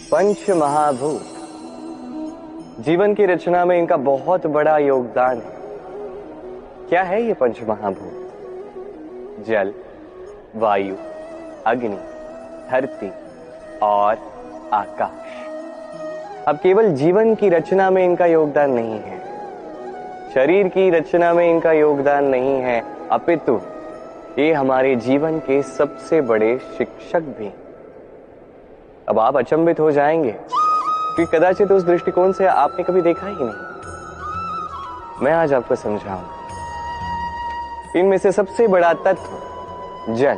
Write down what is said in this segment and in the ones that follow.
पंच महाभूत, जीवन की रचना में इनका बहुत बड़ा योगदान है। क्या है ये पंच महाभूत? जल, वायु, अग्नि, धरती और आकाश। अब केवल जीवन की रचना में इनका योगदान नहीं है, शरीर की रचना में इनका योगदान नहीं है, अपितु ये हमारे जीवन के सबसे बड़े शिक्षक भी। अब आप अचंभित हो जाएंगे कि कदाचित उस दृष्टिकोण से आपने कभी देखा ही नहीं। मैं आज आपको समझाऊंगा। इनमें से सबसे बड़ा तत्व जल,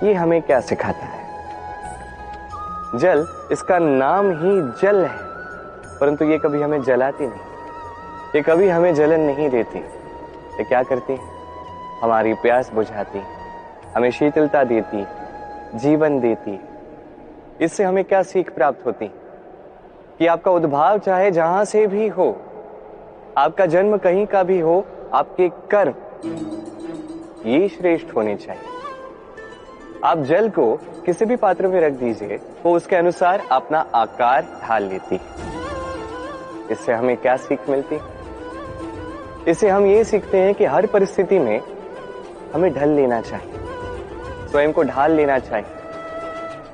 ये हमें क्या सिखाता है? जल, इसका नाम ही जल है, परंतु ये कभी हमें जलाती नहीं, ये कभी हमें जलन नहीं देती। ये क्या करती है? हमारी प्यास बुझाती, हमें शीतलता देती, जीवन देती। इससे हमें क्या सीख प्राप्त होती कि आपका उद्भव चाहे जहां से भी हो, आपका जन्म कहीं का भी हो, आपके कर्म ये श्रेष्ठ होने चाहिए। आप जल को किसी भी पात्र में रख दीजिए, वो उसके अनुसार अपना आकार ढाल लेती है। इससे हमें क्या सीख मिलती? इससे हम ये सीखते हैं कि हर परिस्थिति में हमें ढल लेना चाहिए, स्वयं को ढाल लेना चाहिए।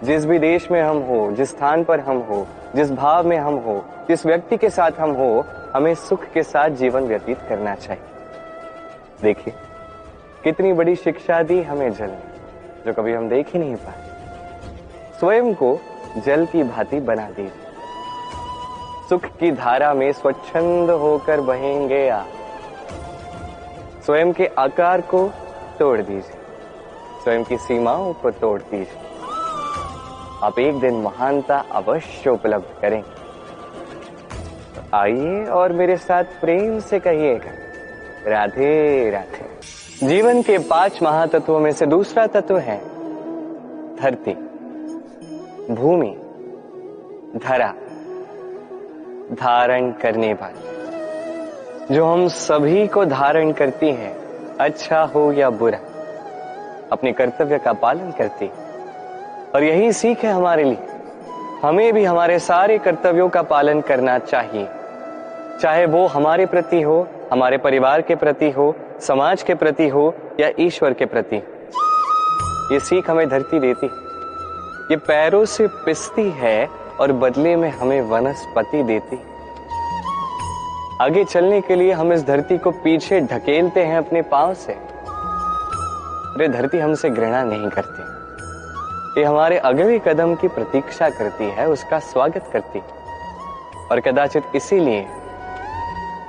जिस भी देश में हम हो, जिस स्थान पर हम हो, जिस भाव में हम हो, जिस व्यक्ति के साथ हम हो, हमें सुख के साथ जीवन व्यतीत करना चाहिए। देखिए कितनी बड़ी शिक्षा दी हमें जल ने, जो कभी हम देख ही नहीं पाए। स्वयं को जल की भांति बना दीजिए, सुख की धारा में स्वच्छंद होकर बहेंगे आप। स्वयं के आकार को तोड़ दीजिए, स्वयं की सीमाओं को तोड़ दीजिए। आप एक दिन महानता अवश्य उपलब्ध करेंगे। तो आइए और मेरे साथ प्रेम से कहिएगा, राधे राधे। जीवन के 5 महातत्वों में से दूसरा तत्व है धरती, भूमि, धरा, धारण करने वाली, जो हम सभी को धारण करती है, अच्छा हो या बुरा, अपने कर्तव्य का पालन करती है। और यही सीख है हमारे लिए। हमें भी हमारे सारे कर्तव्यों का पालन करना चाहिए, चाहे वो हमारे प्रति हो, हमारे परिवार के प्रति हो, समाज के प्रति हो या ईश्वर के प्रति। ये सीख हमें धरती देती, ये पैरों से पिसती है और बदले में हमें वनस्पति देती। आगे चलने के लिए हम इस धरती को पीछे ढकेलते हैं अपने पांव से। अरे धरती हमसे घृणा नहीं करती, ये हमारे अगले कदम की प्रतीक्षा करती है, उसका स्वागत करती। और कदाचित इसीलिए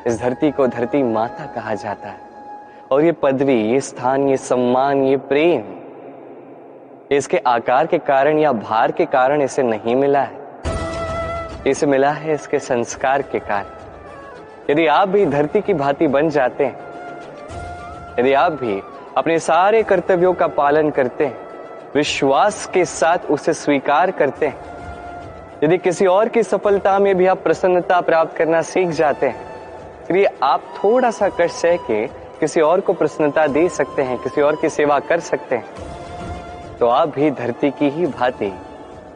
इस धरती को धरती माता कहा जाता है। और ये पदवी, ये स्थान, ये सम्मान, ये प्रेम, इसके आकार के कारण या भार के कारण इसे नहीं मिला है, इसे मिला है इसके संस्कार के कारण। यदि आप भी धरती की भांति बन जाते हैं, यदि आप भी अपने सारे कर्तव्यों का पालन करते हैं, विश्वास के साथ उसे स्वीकार करते हैं, यदि किसी और की सफलता में भी आप प्रसन्नता प्राप्त करना सीख जाते हैं, फिर आप थोड़ा सा कष्ट सह के किसी और को प्रसन्नता दे सकते हैं, किसी और की सेवा कर सकते हैं, तो आप भी धरती की ही भांति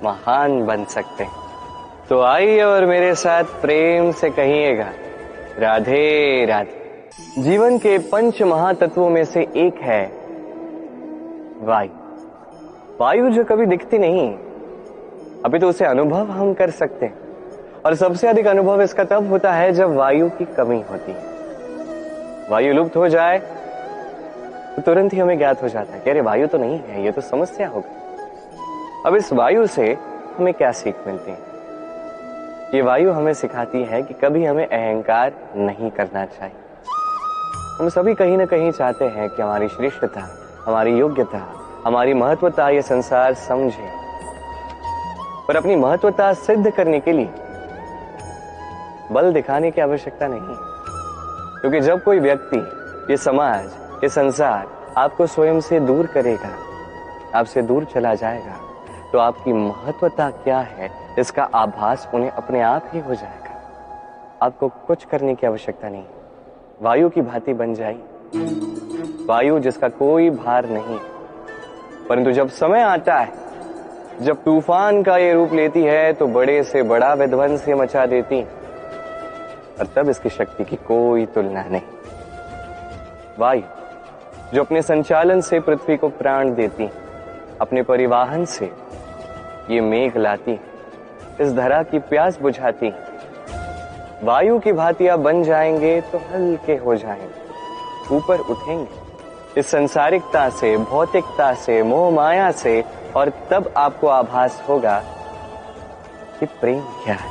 महान बन सकते हैं। तो आइए और मेरे साथ प्रेम से कहिएगा, राधे राधे। जीवन के 5 महातत्वों में से एक है वायु। वायु जो कभी दिखती नहीं, अभी तो उसे अनुभव हम कर सकते हैं। और सबसे अधिक अनुभव इसका तब होता है जब वायु की कमी होती है। वायु लुप्त हो जाए तो तुरंत ही हमें ज्ञात हो जाता है कि अरे वायु तो नहीं है, ये तो समस्या हो गई। अब इस वायु से हमें क्या सीख मिलती है? ये वायु हमें सिखाती है कि कभी हमें अहंकार नहीं करना चाहिए। हम सभी कहीं ना कहीं चाहते हैं कि हमारी श्रेष्ठता, हमारी योग्यता, हमारी महत्वता ये संसार समझे, पर अपनी महत्वता सिद्ध करने के लिए बल दिखाने की आवश्यकता नहीं। क्योंकि जब कोई व्यक्ति, ये समाज, ये संसार आपको स्वयं से दूर करेगा, आपसे दूर चला जाएगा, तो आपकी महत्वता क्या है इसका आभास उन्हें अपने आप ही हो जाएगा। आपको कुछ करने की आवश्यकता नहीं, वायु की भांति बन जाइए, वायु जिसका कोई भार नहीं। परंतु जब समय आता है जब तूफान का ये रूप लेती है तो बड़े से बड़ा विध्वंस ये मचा देती, और तब इसकी शक्ति की कोई तुलना नहीं। वायु जो अपने संचालन से पृथ्वी को प्राण देती, अपने परिवहन से ये मेघ लाती, इस धरा की प्यास बुझाती। वायु की भांति आप बन जाएंगे तो हल्के हो जाएंगे, ऊपर उठेंगे इस संसारिकता से, भौतिकता से, मोह माया से, और तब आपको आभास होगा कि प्रेम क्या है।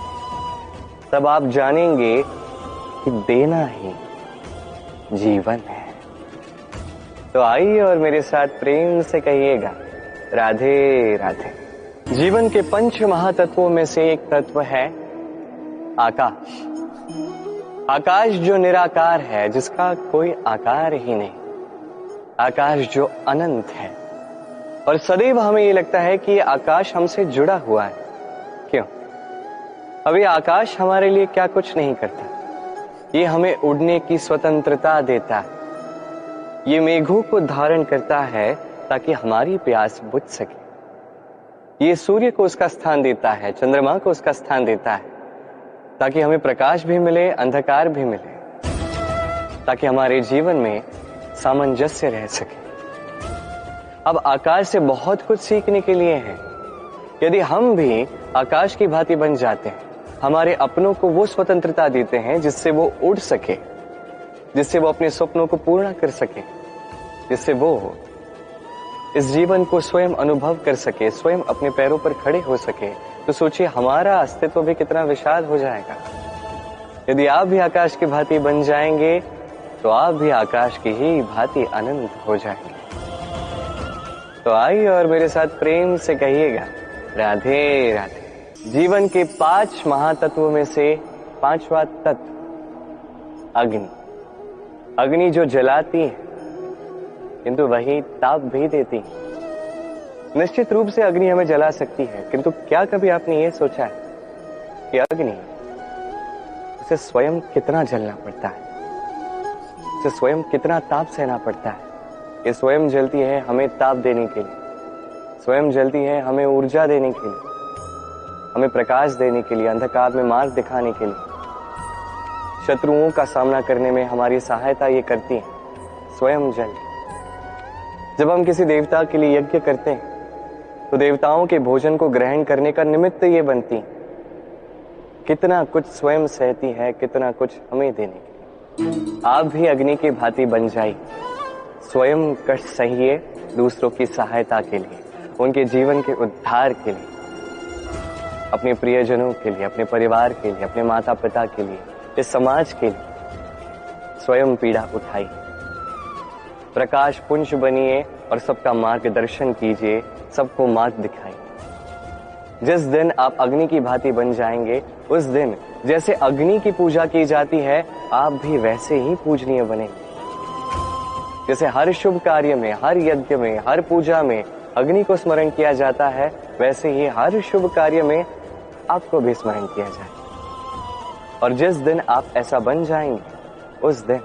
तब आप जानेंगे कि देना ही जीवन है। तो आइए और मेरे साथ प्रेम से कहिएगा, राधे राधे। जीवन के पंच महातत्वों में से एक तत्व है आकाश। आकाश जो निराकार है, जिसका कोई आकार ही नहीं। आकाश जो अनंत है, और सदैव हमें ये लगता है कि ये आकाश हमसे जुड़ा हुआ है। क्यों? अब ये आकाश हमारे लिए क्या कुछ नहीं करता। ये हमें उड़ने की स्वतंत्रता देता है। ये मेघों को धारण करता है ताकि हमारी प्यास बुझ सके। ये सूर्य को उसका स्थान देता है, चंद्रमा को उसका स्थान देता है, ताकि हमें प्रकाश भी मिले, अंधकार भी मिले, ताकि हमारे जीवन में सामंजस्य रह सके। अब आकाश से बहुत कुछ सीखने के लिए है। यदि हम भी आकाश की भांति बन जाते हैं, हमारे अपनों को वो स्वतंत्रता देते हैं जिससे वो उड़ सके, जिससे वो अपने सपनों को पूर्ण कर सके, जिससे वो इस जीवन को स्वयं अनुभव कर सके, स्वयं अपने पैरों पर खड़े हो सके, तो सोचिए हमारा अस्तित्व भी कितना विशाल हो जाएगा। यदि आप भी आकाश की भांति बन जाएंगे तो आप भी आकाश की ही भांति अनंत हो जाएंगे। तो आइए और मेरे साथ प्रेम से कहिएगा, राधे राधे। जीवन के 5 महातत्वों में से 5वां तत्व अग्नि। अग्नि जो जलाती है किंतु वही ताप भी देती है। निश्चित रूप से अग्नि हमें जला सकती है, किंतु क्या कभी आपने ये सोचा है कि अग्नि, उसे स्वयं कितना जलना पड़ता है, उसे स्वयं कितना ताप सहना पड़ता है। ये स्वयं जलती है हमें ताप देने के लिए, स्वयं जलती है हमें ऊर्जा देने के लिए, हमें प्रकाश देने के लिए, अंधकार में मार्ग दिखाने के लिए, शत्रुओं का सामना करने में हमारी सहायता ये करती है, स्वयं जल। जब हम किसी देवता के लिए यज्ञ करते हैं तो देवताओं के भोजन को ग्रहण करने का निमित्त ये बनती, कितना कुछ स्वयं सहती है, कितना कुछ हमें देने के लिए। आप भी अग्नि की भांति बन जाइए, स्वयं कष्ट सहिए दूसरों की सहायता के लिए, उनके जीवन के उद्धार के लिए, अपने प्रियजनों के लिए, अपने परिवार के लिए, अपने माता पिता के लिए, इस समाज के लिए स्वयं पीड़ा उठाइए। प्रकाश पुंज बनिए और सबका मार्गदर्शन कीजिए, सबको मार्ग दिखाइए। जिस दिन आप अग्नि की भांति बन जाएंगे, उस दिन जैसे अग्नि की पूजा की जाती है, आप भी वैसे ही पूजनीय बनेंगे। जैसे हर शुभ कार्य में, हर यज्ञ में, हर पूजा में अग्नि को स्मरण किया जाता है, वैसे ही हर शुभ कार्य में आपको भी स्मरण किया जाए। और जिस दिन आप ऐसा बन जाएंगे, उस दिन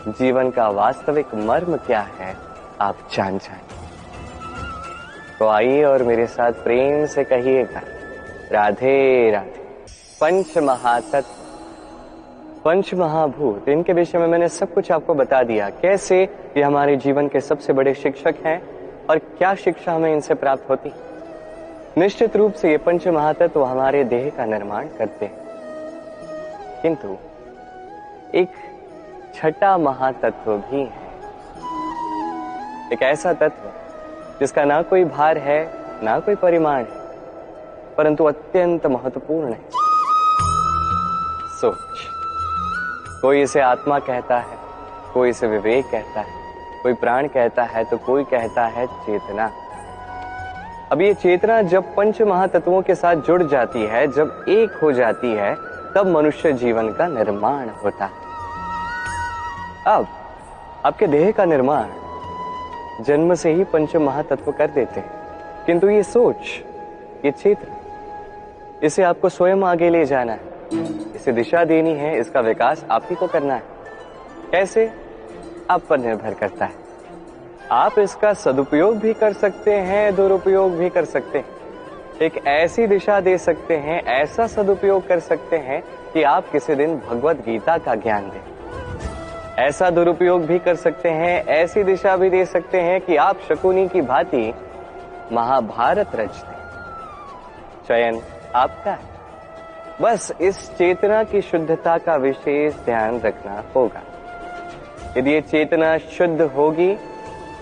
जीवन का वास्तविक मर्म क्या है आप जान जाएंगे। तो आइए और मेरे साथ प्रेम से कहिएगा, राधे राधे। पंच महातत्व, पंच महाभूत, इनके विषय में मैंने सब कुछ आपको बता दिया, कैसे ये हमारे जीवन के सबसे बड़े शिक्षक हैं और क्या शिक्षा हमें इनसे प्राप्त होती। निश्चित रूप से ये पंच महातत्व हमारे देह का निर्माण करते हैं, किंतु एक छठा महातत्व भी है, एक ऐसा तत्व जिसका ना कोई भार है, ना कोई परिमाण है, परंतु अत्यंत महत्वपूर्ण है, सोच। कोई इसे आत्मा कहता है, कोई इसे विवेक कहता है, कोई प्राण कहता है, तो कोई कहता है चेतना। अब ये चेतना जब पंच महातत्वों के साथ जुड़ जाती है, जब एक हो जाती है, तब मनुष्य जीवन का निर्माण होता है। अब आपके देह का निर्माण जन्म से ही पंच महातत्व कर देते हैं, किंतु ये सोच, ये चेतना, इसे आपको स्वयं आगे ले जाना है, इसे दिशा देनी है, इसका विकास आप ही को करना है। कैसे? आप पर निर्भर करता है। आप इसका सदुपयोग भी कर सकते हैं, दुरुपयोग भी कर सकते हैं। एक ऐसी दिशा दे सकते हैं, ऐसा सदुपयोग कर सकते हैं कि आप किसी दिन भगवत गीता का ज्ञान दें। ऐसा दुरुपयोग भी कर सकते हैं, ऐसी दिशा भी दे सकते हैं कि आप शकुनी की भांति महाभारत रच दें। चयन आपका है, बस इस चेतना की शुद्धता का विशेष ध्यान रखना होगा। यदि ये चेतना शुद्ध होगी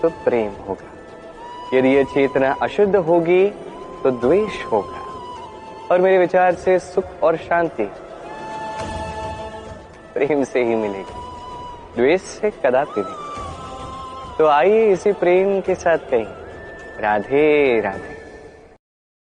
तो प्रेम होगा, यदि ये चेतना अशुद्ध होगी तो द्वेष होगा, और मेरे विचार से सुख और शांति प्रेम से ही मिलेगी, द्वेष से कदापि नहीं। तो आइए इसी प्रेम के साथ कहें राधे राधे।